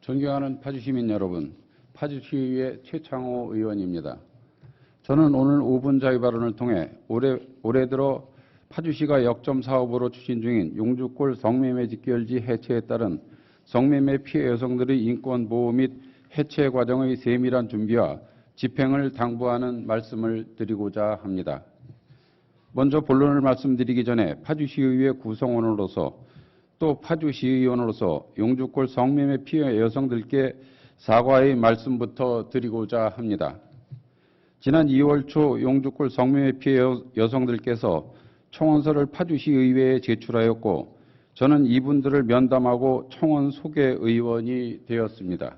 존경하는 파주시민 여러분, 파주시의회 최창호 의원입니다. 저는 오늘 5분 자유 발언을 통해 올해 들어 파주시가 역점 사업으로 추진 중인 용주골 성매매 직결지 해체에 따른 성매매 피해 여성들의 인권 보호 및 해체 과정의 세밀한 준비와 집행을 당부하는 말씀을 드리고자 합니다. 먼저 본론을 말씀드리기 전에 파주시의회 구성원으로서 또 파주시의원으로서 용주골 성매매 피해 여성들께 사과의 말씀부터 드리고자 합니다. 지난 2월 초 용주골 성매매 피해 여성들께서 청원서를 파주시의회에 제출하였고 저는 이분들을 면담하고 청원 소개 의원이 되었습니다.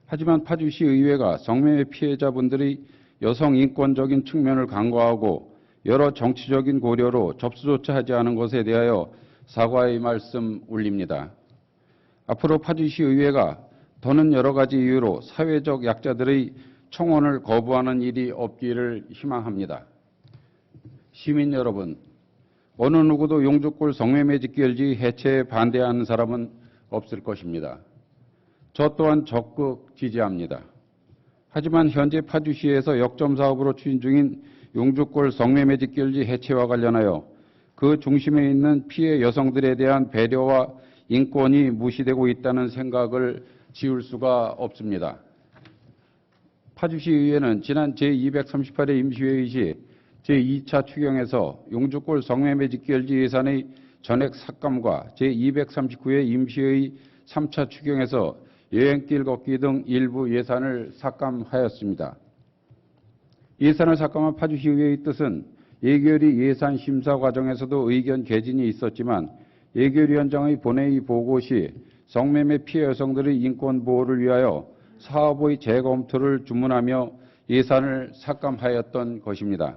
하지만 파주시의회가 성매매 피해자분들의 여성 인권적인 측면을 간과하고 여러 정치적인 고려로 접수조차 하지 않은 것에 대하여 사과의 말씀 올립니다. 앞으로 파주시의회가 더는 여러 가지 이유로 사회적 약자들의 청원을 거부하는 일이 없기를 희망합니다. 시민 여러분, 어느 누구도 용주골 성매매 직결지 해체에 반대하는 사람은 없을 것입니다. 저 또한 적극 지지합니다. 하지만 현재 파주시에서 역점 사업으로 추진 중인 용주골 성매매 직결지 해체와 관련하여 그 중심에 있는 피해 여성들에 대한 배려와 인권이 무시되고 있다는 생각을 지울 수가 없습니다. 파주시의회는 지난 제238회 임시회의 시 제2차 추경에서 용주골 성매매 직결지 예산의 전액 삭감과 제239회 임시회의 3차 추경에서 여행길 걷기 등 일부 예산을 삭감하였습니다. 예산을 삭감한 파주시의회의 뜻은 예결위 예산 심사 과정에서도 의견 개진이 있었지만 예결위원장의 본회의 보고 시 성매매 피해 여성들의 인권 보호를 위하여 사업의 재검토를 주문하며 예산을 삭감하였던 것입니다.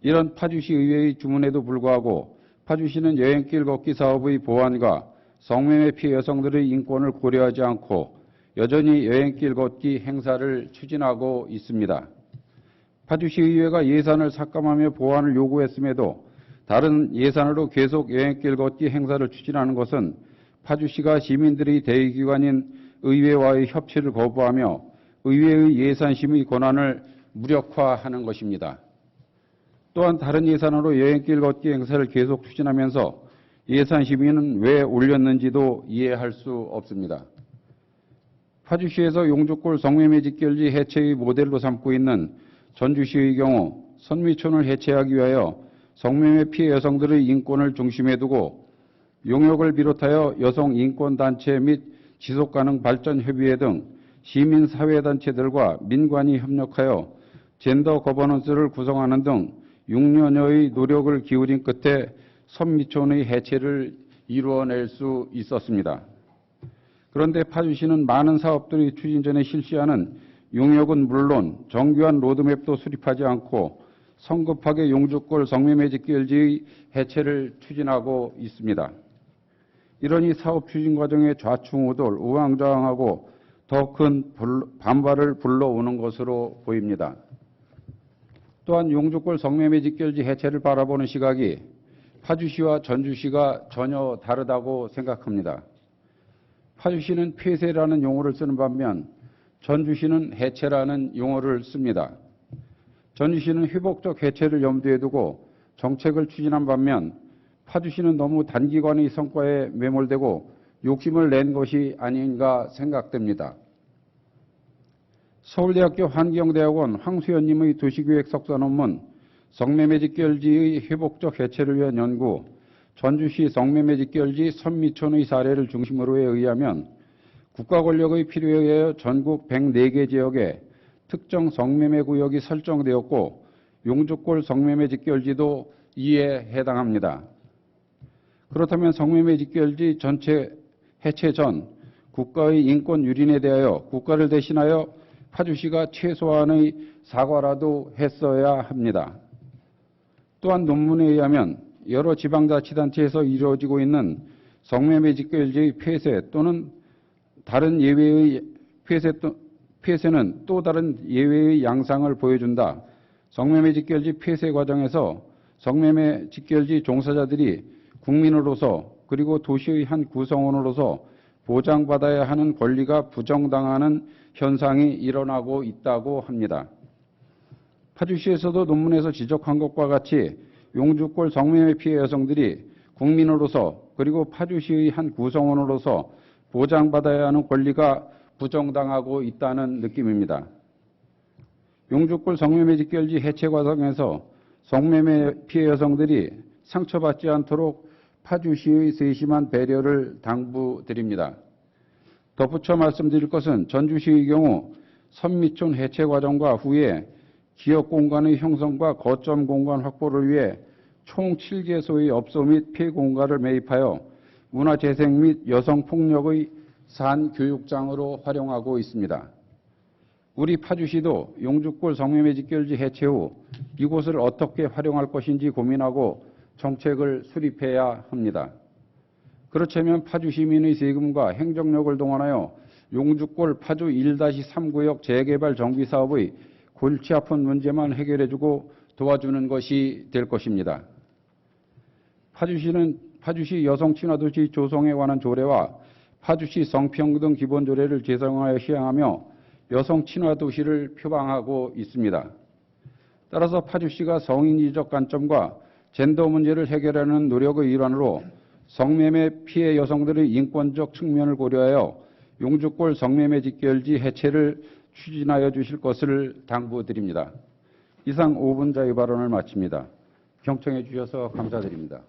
이런 파주시의회의 주문에도 불구하고 파주시는 여행길 걷기 사업의 보완과 성매매 피해 여성들의 인권을 고려하지 않고 여전히 여행길 걷기 행사를 추진하고 있습니다. 파주시의회가 예산을 삭감하며 보완을 요구했음에도 다른 예산으로 계속 여행길 걷기 행사를 추진하는 것은 파주시가 시민들의 대의기관인 의회와의 협치를 거부하며 의회의 예산심의 권한을 무력화하는 것입니다. 또한 다른 예산으로 여행길 걷기 행사를 계속 추진하면서 예산심의는 왜 올렸는지도 이해할 수 없습니다. 파주시에서 용주골 성매매 직결지 해체의 모델로 삼고 있는 전주시의 경우 선미촌을 해체하기 위하여 성매매 피해 여성들의 인권을 중심에 두고 용역을 비롯하여 여성 인권단체 및 지속가능 발전협의회 등 시민사회단체들과 민관이 협력하여 젠더 거버넌스를 구성하는 등 6년여의 노력을 기울인 끝에 선미촌의 해체를 이루어낼 수 있었습니다. 그런데 파주시는 많은 사업들이 추진 전에 실시하는 용역은 물론 정교한 로드맵도 수립하지 않고 성급하게 용주골 성매매 직결지의 해체를 추진하고 있습니다. 이러니 사업 추진 과정에 좌충우돌, 우왕좌왕하고 더 큰 반발을 불러오는 것으로 보입니다. 또한 용주골 성매매 직결지 해체를 바라보는 시각이 파주시와 전주시가 전혀 다르다고 생각합니다. 파주시는 폐쇄라는 용어를 쓰는 반면 전주시는 해체라는 용어를 씁니다. 전주시는 회복적 해체를 염두에 두고 정책을 추진한 반면 파주시는 너무 단기간의 성과에 매몰되고 욕심을 낸 것이 아닌가 생각됩니다. 서울대학교 환경대학원 황수연님의 도시계획 석사 논문 성매매 직결지의 회복적 해체를 위한 연구, 전주시 성매매 직결지 선미촌의 사례를 중심으로에 의하면 국가 권력의 필요에 의하여 전국 104개 지역에 특정 성매매 구역이 설정되었고 용주골 성매매 직결지도 이에 해당합니다. 그렇다면 성매매 직결지 전체 해체 전 국가의 인권 유린에 대하여 국가를 대신하여 파주시가 최소한의 사과라도 했어야 합니다. 또한 논문에 의하면 여러 지방자치단체에서 이루어지고 있는 성매매 직결지의 폐쇄 또는 다른 예외의 폐쇄는 또 다른 예외의 양상을 보여준다. 성매매 직결지 폐쇄 과정에서 성매매 직결지 종사자들이 국민으로서 그리고 도시의 한 구성원으로서 보장받아야 하는 권리가 부정당하는 현상이 일어나고 있다고 합니다. 파주시에서도 논문에서 지적한 것과 같이 용주골 성매매 피해 여성들이 국민으로서 그리고 파주시의 한 구성원으로서 보장받아야 하는 권리가 부정당하고 있다는 느낌입니다. 용주골 성매매 직결지 해체 과정에서 성매매 피해 여성들이 상처받지 않도록 파주시의 세심한 배려를 당부드립니다. 덧붙여 말씀드릴 것은 전주시의 경우 선미촌 해체 과정과 후에 지역 공간의 형성과 거점 공간 확보를 위해 총 7개소의 업소 및 피해 공간을 매입하여 문화재생 및 여성폭력의 산교육장으로 활용하고 있습니다. 우리 파주시도 용주골 성매매 직결지 해체 후 이곳을 어떻게 활용할 것인지 고민하고 정책을 수립해야 합니다. 그렇다면 파주 시민의 세금과 행정력을 동원하여 용주골 파주 1-3구역 재개발 정비 사업의 골치 아픈 문제만 해결해주고 도와주는 것이 될 것입니다. 파주시는 파주시 여성친화도시 조성에 관한 조례와 파주시 성평등 기본조례를 제정하여 시행하며 여성친화도시를 표방하고 있습니다. 따라서 파주시가 성인지적 관점과 젠더 문제를 해결하는 노력의 일환으로 성매매 피해 여성들의 인권적 측면을 고려하여 용주골 성매매 직결지 해체를 추진하여 주실 것을 당부드립니다. 이상 5분 자유 발언을 마칩니다. 경청해 주셔서 감사드립니다.